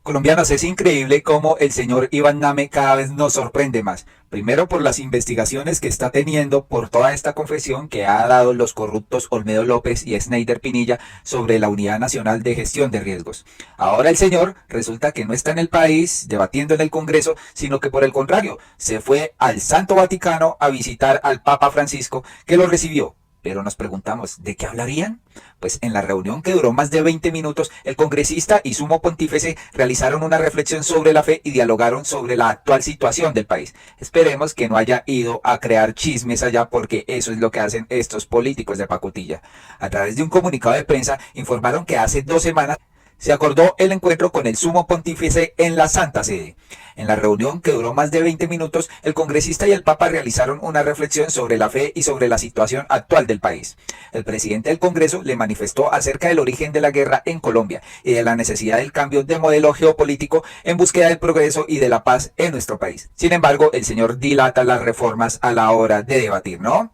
Colombianos, es increíble cómo el señor Iván Name cada vez nos sorprende más. Primero por las investigaciones que está teniendo por toda esta confesión que ha dado los corruptos Olmedo López y Sneider Pinilla sobre la Unidad Nacional de Gestión de Riesgos. Ahora el señor resulta que no está en el país debatiendo en el Congreso, sino que por el contrario, se fue al Santo Vaticano a visitar al Papa Francisco, que lo recibió. Pero nos preguntamos, ¿de qué hablarían? Pues en la reunión, que duró más de 20 minutos, el congresista y sumo pontífice realizaron una reflexión sobre la fe y dialogaron sobre la actual situación del país. Esperemos que no haya ido a crear chismes allá, porque eso es lo que hacen estos políticos de pacotilla. A través de un comunicado de prensa informaron que hace 2 semanas se acordó el encuentro con el sumo pontífice en la Santa Sede. En la reunión, que duró más de 20 minutos, el congresista y el Papa realizaron una reflexión sobre la fe y sobre la situación actual del país. El presidente del Congreso le manifestó acerca del origen de la guerra en Colombia y de la necesidad del cambio de modelo geopolítico en búsqueda del progreso y de la paz en nuestro país. Sin embargo, el señor dilata las reformas a la hora de debatir, ¿no?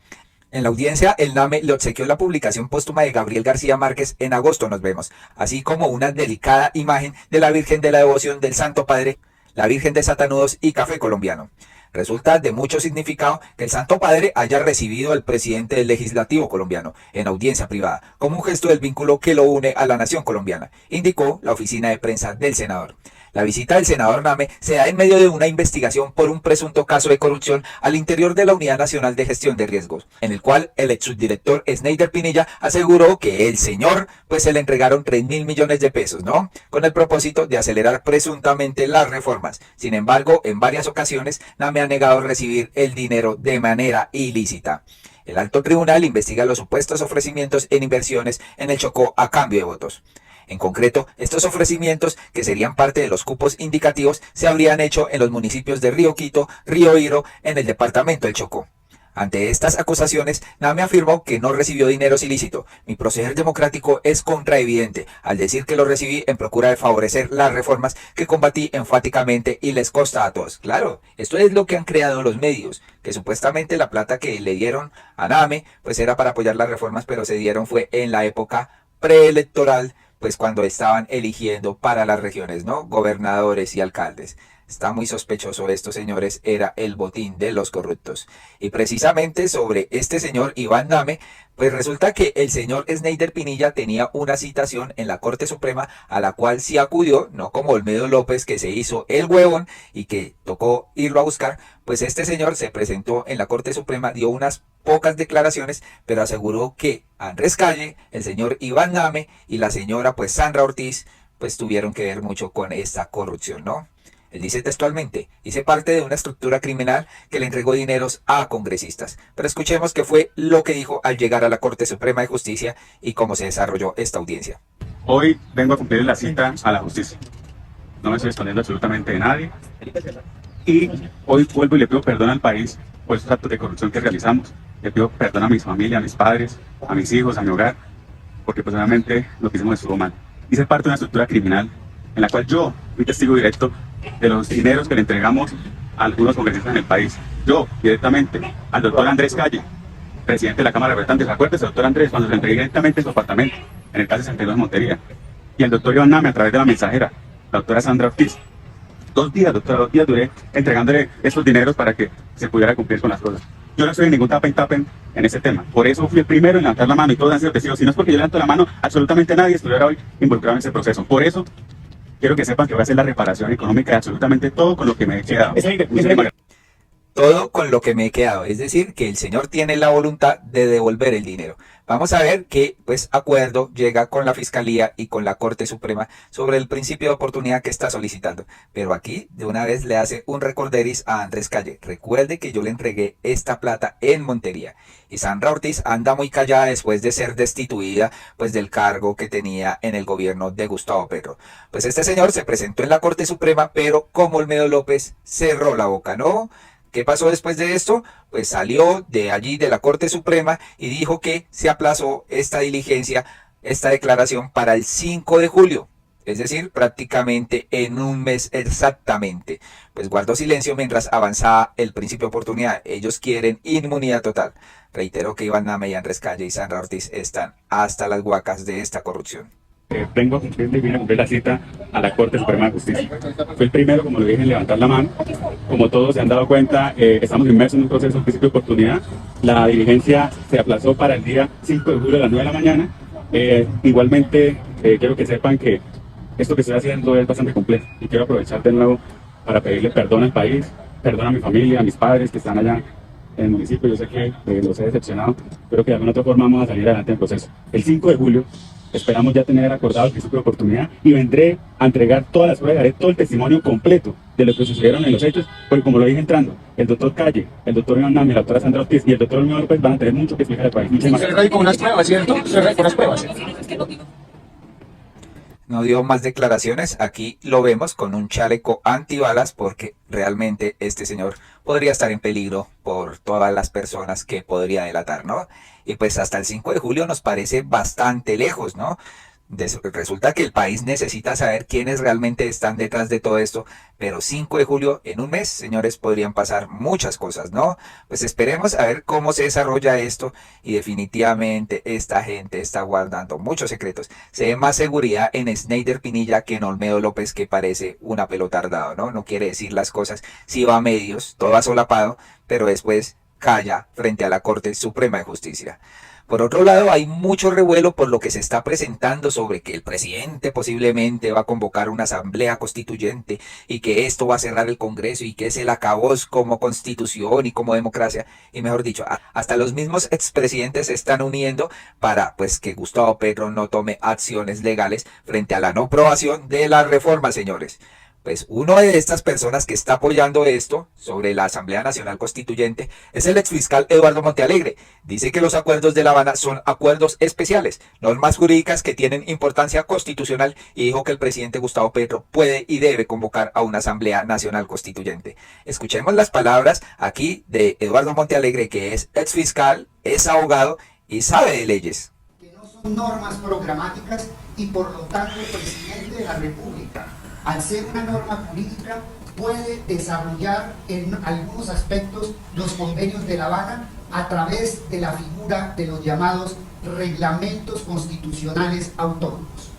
En la audiencia, el NAME le obsequió la publicación póstuma de Gabriel García Márquez En agosto nos vemos, así como una delicada imagen de la Virgen de la Devoción del Santo Padre, la Virgen de Satanudos y Café Colombiano. Resulta de mucho significado que el Santo Padre haya recibido al presidente del Legislativo colombiano en audiencia privada, como un gesto del vínculo que lo une a la nación colombiana, indicó la oficina de prensa del senador. La visita del senador Name se da en medio de una investigación por un presunto caso de corrupción al interior de la Unidad Nacional de Gestión de Riesgos, en el cual el ex subdirector Sneider Pinilla aseguró que el señor pues se le entregaron 3.000 millones de pesos, ¿no? Con el propósito de acelerar presuntamente las reformas. Sin embargo, en varias ocasiones Name ha negado recibir el dinero de manera ilícita. El alto tribunal investiga los supuestos ofrecimientos en inversiones en el Chocó a cambio de votos. En concreto, estos ofrecimientos, que serían parte de los cupos indicativos, se habrían hecho en los municipios de Río Quito, Río Hiro, en el departamento del Chocó. Ante estas acusaciones, Name afirmó que no recibió dinero ilícito. Mi proceder democrático es contraevidente al decir que lo recibí en procura de favorecer las reformas que combatí enfáticamente y les consta a todos. Claro, esto es lo que han creado los medios, que supuestamente la plata que le dieron a Name pues era para apoyar las reformas, pero se dieron fue en la época preelectoral, pues cuando estaban eligiendo para las regiones, ¿no? Gobernadores y alcaldes. Está muy sospechoso esto, señores, era el botín de los corruptos. Y precisamente sobre este señor Iván Name, pues resulta que el señor Sneider Pinilla tenía una citación en la Corte Suprema a la cual sí acudió, no como Olmedo López, que se hizo el huevón y que tocó irlo a buscar. Pues este señor se presentó en la Corte Suprema, dio unas pocas declaraciones, pero aseguró que Andrés Calle, el señor Iván Name y la señora pues Sandra Ortiz pues tuvieron que ver mucho con esta corrupción, ¿no? Él dice textualmente, hice parte de una estructura criminal que le entregó dineros a congresistas. Pero escuchemos qué fue lo que dijo al llegar a la Corte Suprema de Justicia y cómo se desarrolló esta audiencia. Hoy vengo a cumplir la cita a la justicia. No me estoy escondiendo absolutamente de nadie. Y hoy vuelvo y le pido perdón al país por esos actos de corrupción que realizamos. Le pido perdón a mi familia, a mis padres, a mis hijos, a mi hogar, porque personalmente lo que hicimos estuvo mal. Hice parte de una estructura criminal en la cual yo fui testigo directo de los dineros que le entregamos a algunos congresistas en el país. Yo, directamente, al doctor Andrés Calle, presidente de la Cámara de Representantes. Acuérdese, doctor Andrés, cuando se lo entregué directamente en su apartamento, en el calle 62 de Montería. Y el doctor Iván Name, a través de la mensajera, la doctora Sandra Ortiz. 2 días, doctora, 2 días duré entregándole esos dineros para que se pudiera cumplir con las cosas. Yo no estoy en ningún tapen en ese tema. Por eso fui el primero en levantar la mano y todos han sido testigos. Si no es porque yo levanto la mano, absolutamente nadie estuviera hoy involucrado en ese proceso. Por eso quiero que sepan que voy a hacer la reparación económica de absolutamente todo con lo que me he quedado. Todo con lo que me he quedado, es decir, que el señor tiene la voluntad de devolver el dinero. Vamos a ver qué pues acuerdo llega con la Fiscalía y con la Corte Suprema sobre el principio de oportunidad que está solicitando. Pero aquí de una vez le hace un recorderis a Andrés Calle. Recuerde que yo le entregué esta plata en Montería. Y Sandra Ortiz anda muy callada después de ser destituida pues del cargo que tenía en el gobierno de Gustavo Petro. Pues este señor se presentó en la Corte Suprema, pero como Olmedo López cerró la boca, ¿no? ¿Qué pasó después de esto? Pues salió de allí de la Corte Suprema y dijo que se aplazó esta diligencia, esta declaración para el 5 de julio. Es decir, prácticamente en un mes exactamente. Pues guardó silencio mientras avanzaba el principio de oportunidad. Ellos quieren inmunidad total. Reitero que Iván Name y Andrés Calle y Sandra Ortiz están hasta las guacas de esta corrupción. vengo a cumplir y vine a cumplir la cita a la Corte Suprema de Justicia. Fue el primero, como lo dije, en levantar la mano. Como todos se han dado cuenta, estamos inmersos en un proceso de principio de oportunidad. La diligencia se aplazó para el día 5 de julio a las 9 de la mañana. Igualmente, quiero que sepan que esto que estoy haciendo es bastante complejo y quiero aprovechar de nuevo para pedirle perdón al país, perdón a mi familia, a mis padres que están allá en el municipio. Yo sé que los he decepcionado, pero que de alguna otra forma vamos a salir adelante en el proceso. El 5 de julio esperamos ya tener acordado el principio de oportunidad y vendré a entregar todas las pruebas, daré todo el testimonio completo de lo que sucedieron en los hechos, porque como lo dije entrando, el doctor Calle, el doctor Iván Nami, la doctora Sandra Ortiz y el doctor Olmedo López van a tener mucho que explicar al país. Se radicó unas pruebas, ¿cierto? Se radicó unas pruebas. No dio más declaraciones. Aquí lo vemos con un chaleco antibalas porque realmente este señor podría estar en peligro por todas las personas que podría delatar, ¿no? Y pues hasta el 5 de julio nos parece bastante lejos, ¿no? Resulta que el país necesita saber quiénes realmente están detrás de todo esto, pero 5 de julio, en un mes, señores, podrían pasar muchas cosas, ¿no? Pues esperemos a ver cómo se desarrolla esto y definitivamente esta gente está guardando muchos secretos. Se ve más seguridad en Snyder Pinilla que en Olmedo López, que parece una pelotardado, ¿no? No quiere decir las cosas, sí va a medios, todo asolapado, pero después calla frente a la Corte Suprema de Justicia. Por otro lado, hay mucho revuelo por lo que se está presentando sobre que el presidente posiblemente va a convocar una asamblea constituyente y que esto va a cerrar el Congreso y que es el acabose como constitución y como democracia. Y mejor dicho, hasta los mismos expresidentes se están uniendo para pues que Gustavo Petro no tome acciones legales frente a la no aprobación de la reforma, señores. Pues uno de estas personas que está apoyando esto sobre la Asamblea Nacional Constituyente es el exfiscal Eduardo Montealegre. Dice que los acuerdos de La Habana son acuerdos especiales, normas jurídicas que tienen importancia constitucional, y dijo que el presidente Gustavo Petro puede y debe convocar a una Asamblea Nacional Constituyente. Escuchemos las palabras aquí de Eduardo Montealegre, que es exfiscal, es abogado y sabe de leyes. Que no son normas programáticas y por lo tanto el presidente de la República, al ser una norma jurídica, puede desarrollar en algunos aspectos los convenios de La Habana a través de la figura de los llamados reglamentos constitucionales autónomos.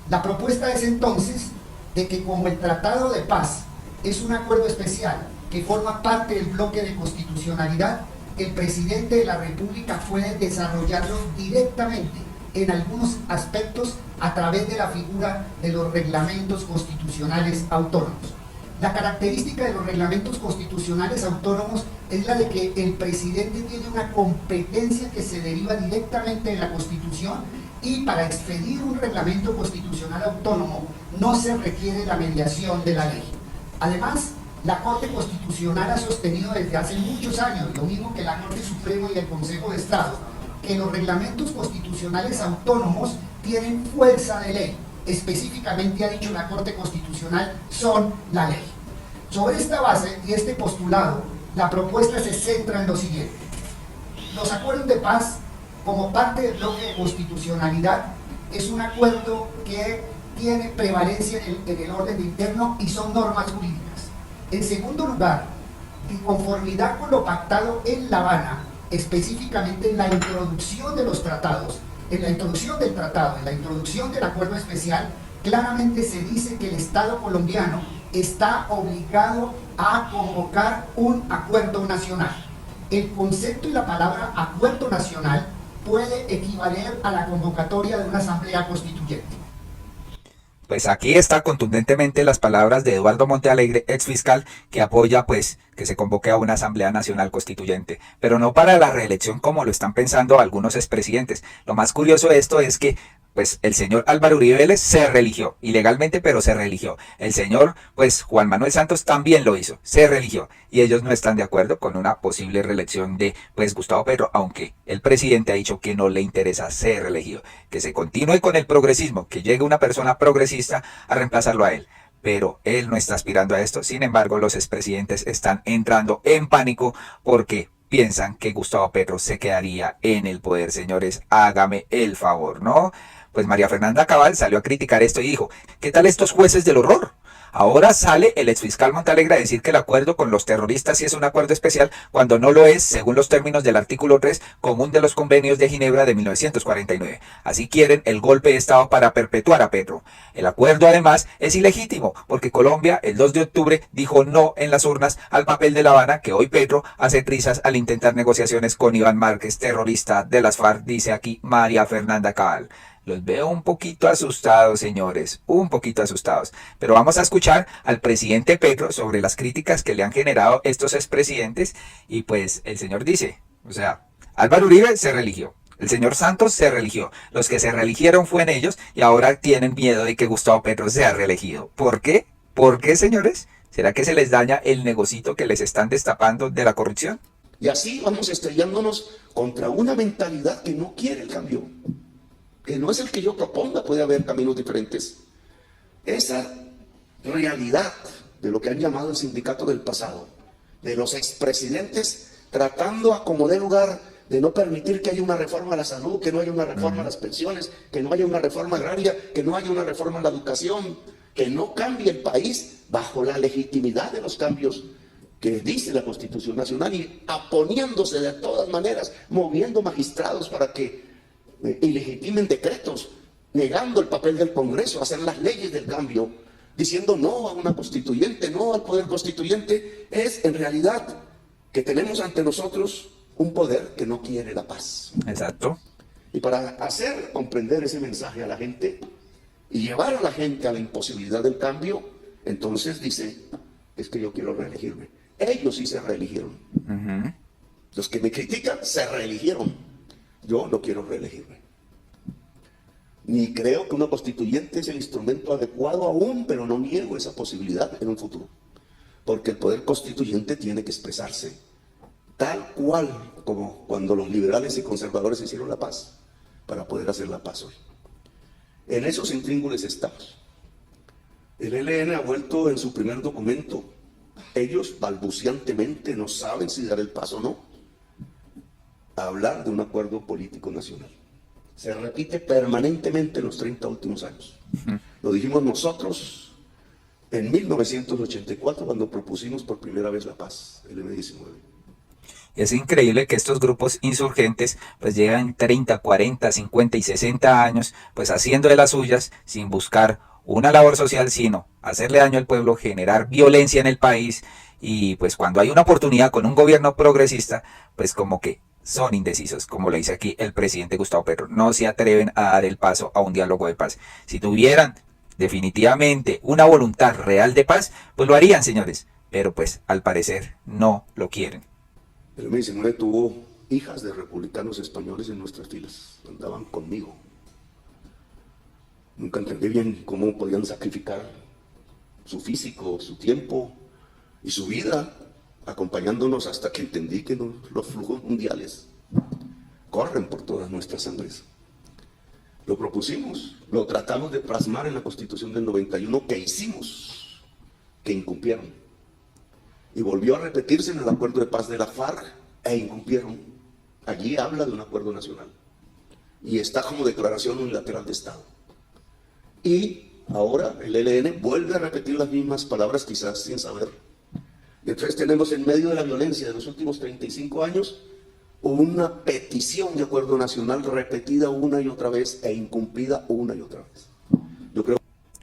La propuesta es entonces de que como el Tratado de Paz es un acuerdo especial que forma parte del bloque de constitucionalidad, el presidente de la República puede desarrollarlo directamente en algunos aspectos a través de la figura de los reglamentos constitucionales autónomos. La característica de los reglamentos constitucionales autónomos es la de que el presidente tiene una competencia que se deriva directamente de la Constitución, y para expedir un reglamento constitucional autónomo no se requiere la mediación de la ley. Además, la Corte Constitucional ha sostenido desde hace muchos años, lo mismo que la Corte Suprema y el Consejo de Estado, que los reglamentos constitucionales autónomos tienen fuerza de ley. Específicamente ha dicho la Corte Constitucional, son la ley. Sobre esta base y este postulado, la propuesta se centra en lo siguiente. Los acuerdos de paz, como parte del bloque de constitucionalidad, es un acuerdo que tiene prevalencia en el orden interno y son normas jurídicas. En segundo lugar, en conformidad con lo pactado en La Habana, específicamente en la introducción de los tratados, en la introducción del tratado, en la introducción del acuerdo especial, claramente se dice que el Estado colombiano está obligado a convocar un acuerdo nacional. El concepto y la palabra acuerdo nacional puede equivaler a la convocatoria de una asamblea constituyente. Pues aquí está contundentemente las palabras de Eduardo Montealegre, exfiscal, que apoya pues que se convoque a una Asamblea Nacional Constituyente, pero no para la reelección como lo están pensando algunos expresidentes. Lo más curioso de esto es que pues el señor Álvaro Uribe Vélez se religió, ilegalmente, pero se religió. El señor, pues Juan Manuel Santos también lo hizo, se religió. Y ellos no están de acuerdo con una posible reelección de pues Gustavo Petro, aunque el presidente ha dicho que no le interesa ser reelegido, que se continúe con el progresismo, que llegue una persona progresista a reemplazarlo a él. Pero él no está aspirando a esto. Sin embargo, los expresidentes están entrando en pánico porque piensan que Gustavo Petro se quedaría en el poder. Señores, hágame el favor, ¿no? Pues María Fernanda Cabal salió a criticar esto y dijo, ¿qué tal estos jueces del horror? Ahora sale el exfiscal Montalegre a decir que el acuerdo con los terroristas sí es un acuerdo especial cuando no lo es según los términos del artículo 3 común de los convenios de Ginebra de 1949. Así quieren el golpe de Estado para perpetuar a Petro. El acuerdo además es ilegítimo porque Colombia el 2 de octubre dijo no en las urnas al papel de La Habana que hoy Petro hace trizas al intentar negociaciones con Iván Márquez, terrorista de las FARC, dice aquí María Fernanda Cabal. Los veo un poquito asustados, señores, un poquito asustados. Pero vamos a escuchar al presidente Petro sobre las críticas que le han generado estos expresidentes. Y pues el señor dice, o sea, Álvaro Uribe se religió, el señor Santos se religió. Los que se religieron fueron ellos y ahora tienen miedo de que Gustavo Petro sea reelegido. ¿Por qué? ¿Por qué, señores? ¿Será que se les daña el negocito que les están destapando de la corrupción? Y así vamos estrellándonos contra una mentalidad que no quiere el cambio. Que no es el que yo proponga, puede haber caminos diferentes. Esa realidad de lo que han llamado el sindicato del pasado, de los expresidentes tratando a como dé lugar de no permitir que haya una reforma a la salud, que no haya una reforma a las pensiones, que no haya una reforma agraria, que no haya una reforma a la educación, que no cambie el país bajo la legitimidad de los cambios que dice la Constitución Nacional y oponiéndose de todas maneras, moviendo magistrados para que ilegitimen decretos, negando el papel del Congreso, hacer las leyes del cambio, diciendo no a una constituyente, no al poder constituyente, es en realidad que tenemos ante nosotros un poder que no quiere la paz. Exacto. Y para hacer comprender ese mensaje a la gente y llevar a la gente a la imposibilidad del cambio, entonces dice, es que yo quiero reelegirme. Ellos sí se reeligieron. Los que me critican se reeligieron. Yo no quiero reelegirme. Ni creo que una constituyente es el instrumento adecuado aún, pero no niego esa posibilidad en un futuro. Porque el poder constituyente tiene que expresarse tal cual como cuando los liberales y conservadores hicieron la paz, para poder hacer la paz hoy. En esos intríngulis estamos. El ELN ha vuelto en su primer documento. Ellos balbuciantemente no saben si dar el paso o no. A hablar de un acuerdo político nacional. Se repite permanentemente en los 30 últimos años. Lo dijimos nosotros en 1984 cuando propusimos por primera vez la paz, el M-19. Es increíble que estos grupos insurgentes pues llevan 30, 40, 50 y 60 años pues haciendo de las suyas sin buscar una labor social, sino hacerle daño al pueblo, generar violencia en el país y pues cuando hay una oportunidad con un gobierno progresista pues como que son indecisos, como le dice aquí el presidente Gustavo Petro. No se atreven a dar el paso a un diálogo de paz. Si tuvieran definitivamente una voluntad real de paz, pues lo harían, señores. Pero pues al parecer no lo quieren. El M-19 tuvo hijas de republicanos españoles en nuestras filas. Andaban conmigo. Nunca entendí bien cómo podían sacrificar su físico, su tiempo y su vida acompañándonos hasta que entendí que los flujos mundiales corren por todas nuestras sangres. Lo propusimos, lo tratamos de plasmar en la Constitución del 91 que hicimos, que incumplieron. Y volvió a repetirse en el acuerdo de paz de la FARC e incumplieron. Allí habla de un acuerdo nacional y está como declaración unilateral de Estado. Y ahora el ELN vuelve a repetir las mismas palabras quizás sin saber. Entonces tenemos en medio de la violencia de los últimos 35 años una petición de acuerdo nacional repetida una y otra vez e incumplida una y otra vez. Yo creo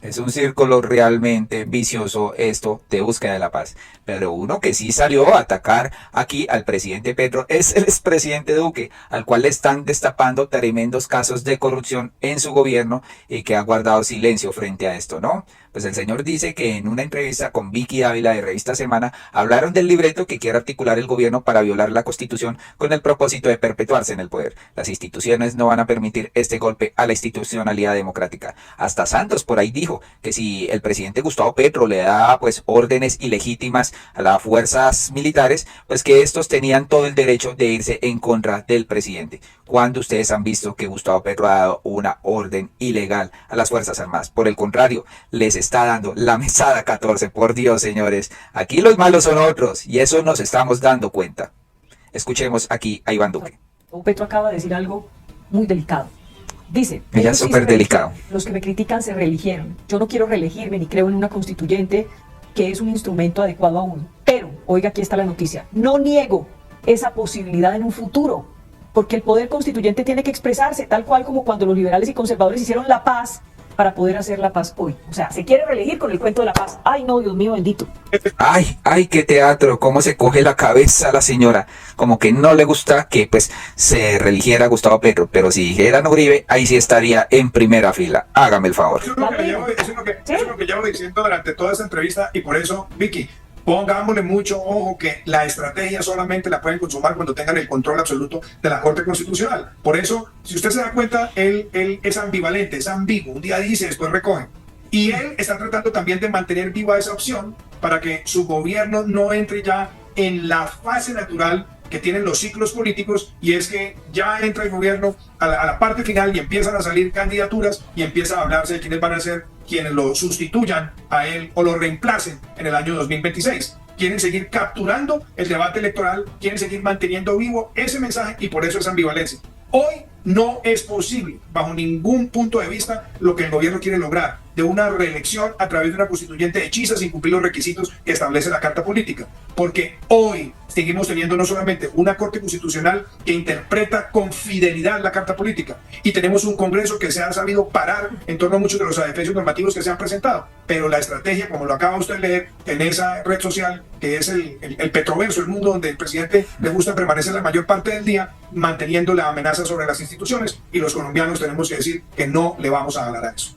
Es un círculo realmente vicioso esto de búsqueda de la paz. Pero uno que sí salió a atacar aquí al presidente Petro es el expresidente Duque, al cual le están destapando tremendos casos de corrupción en su gobierno y que ha guardado silencio frente a esto, ¿no? Pues el señor dice que en una entrevista con Vicky Dávila de Revista Semana hablaron del libreto que quiere articular el gobierno para violar la Constitución con el propósito de perpetuarse en el poder. Las instituciones no van a permitir este golpe a la institucionalidad democrática. Hasta Santos por ahí dijo que si el presidente Gustavo Petro le da pues órdenes ilegítimas a las fuerzas militares, pues que estos tenían todo el derecho de irse en contra del presidente. ¿Cuándo ustedes han visto que Gustavo Petro ha dado una orden ilegal a las Fuerzas Armadas? Por el contrario, les está dando la mesada 14, por Dios, señores. Aquí los malos son otros y eso nos estamos dando cuenta. Escuchemos aquí a Iván Duque. Petro acaba de decir algo muy delicado. Dice, Ella ellos es sí súper se delicado. reeligieron, los que me critican se reeligieron. Yo no quiero reelegirme ni creo en una constituyente que es un instrumento adecuado aún. Pero, oiga, aquí está la noticia, no niego esa posibilidad en un futuro, porque el poder constituyente tiene que expresarse tal cual como cuando los liberales y conservadores hicieron la paz para poder hacer la paz hoy. O sea, se quiere reelegir con el cuento de la paz. Ay, no, Dios mío, bendito. Ay, ay, qué teatro, cómo se coge la cabeza la señora. Como que no le gusta que pues se reeligiera Gustavo Petro, pero si dijeran Uribe, ahí sí estaría en primera fila. Hágame el favor. Eso es lo que llevo diciendo durante toda esta entrevista y por eso, Vicky, pongámosle mucho ojo que la estrategia solamente la pueden consumar cuando tengan el control absoluto de la Corte Constitucional. Por eso, si usted se da cuenta, él es ambivalente, es ambiguo. Un día dice, después recoge. Y él está tratando también de mantener viva esa opción para que su gobierno no entre ya en la fase natural que tienen los ciclos políticos, y es que ya entra el gobierno a la parte final y empiezan a salir candidaturas y empieza a hablarse de quiénes van a ser quienes lo sustituyan a él o lo reemplacen en el año 2026. Quieren seguir capturando el debate electoral, quieren seguir manteniendo vivo ese mensaje y por eso es ambivalencia. Hoy no es posible, bajo ningún punto de vista, lo que el gobierno quiere lograr, de una reelección a través de una constituyente hechiza sin cumplir los requisitos que establece la Carta Política. Porque hoy seguimos teniendo no solamente una Corte Constitucional que interpreta con fidelidad la Carta Política, y tenemos un Congreso que se ha sabido parar en torno a muchos de los adefesios normativos que se han presentado. Pero la estrategia, como lo acaba usted de leer en esa red social, que es el Petroverso, el mundo donde el presidente le gusta permanecer la mayor parte del día, manteniendo la amenaza sobre las instituciones, y los colombianos tenemos que decir que no le vamos a hablar a eso.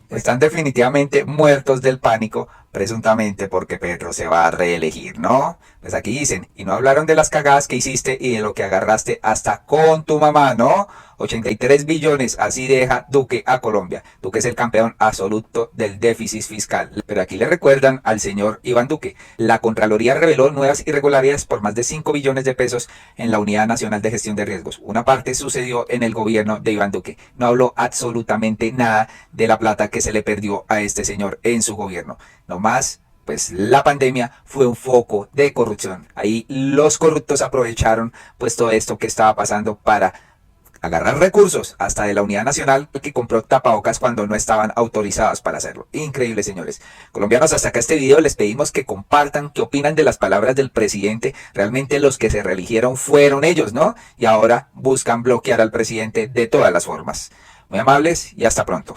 Están definitivamente muertos del pánico, presuntamente porque Petro se va a reelegir, ¿no? Pues aquí dicen, y no hablaron de las cagadas que hiciste y de lo que agarraste hasta con tu mamá, ¿no? 83 billones, así deja Duque a Colombia. Duque es el campeón absoluto del déficit fiscal. Pero aquí le recuerdan al señor Iván Duque. La Contraloría reveló nuevas irregularidades por más de 5 billones de pesos en la Unidad Nacional de Gestión de Riesgos. Una parte sucedió en el gobierno de Iván Duque. No habló absolutamente nada de la plata que se le perdió a este señor en su gobierno. No más, pues la pandemia fue un foco de corrupción. Ahí los corruptos aprovecharon pues todo esto que estaba pasando para agarrar recursos hasta de la Unidad Nacional que compró tapabocas cuando no estaban autorizados para hacerlo. Increíble, señores. Colombianos, hasta acá este video. Les pedimos que compartan qué opinan de las palabras del presidente. Realmente los que se reeligieron fueron ellos, ¿no? Y ahora buscan bloquear al presidente de todas las formas. Muy amables y hasta pronto.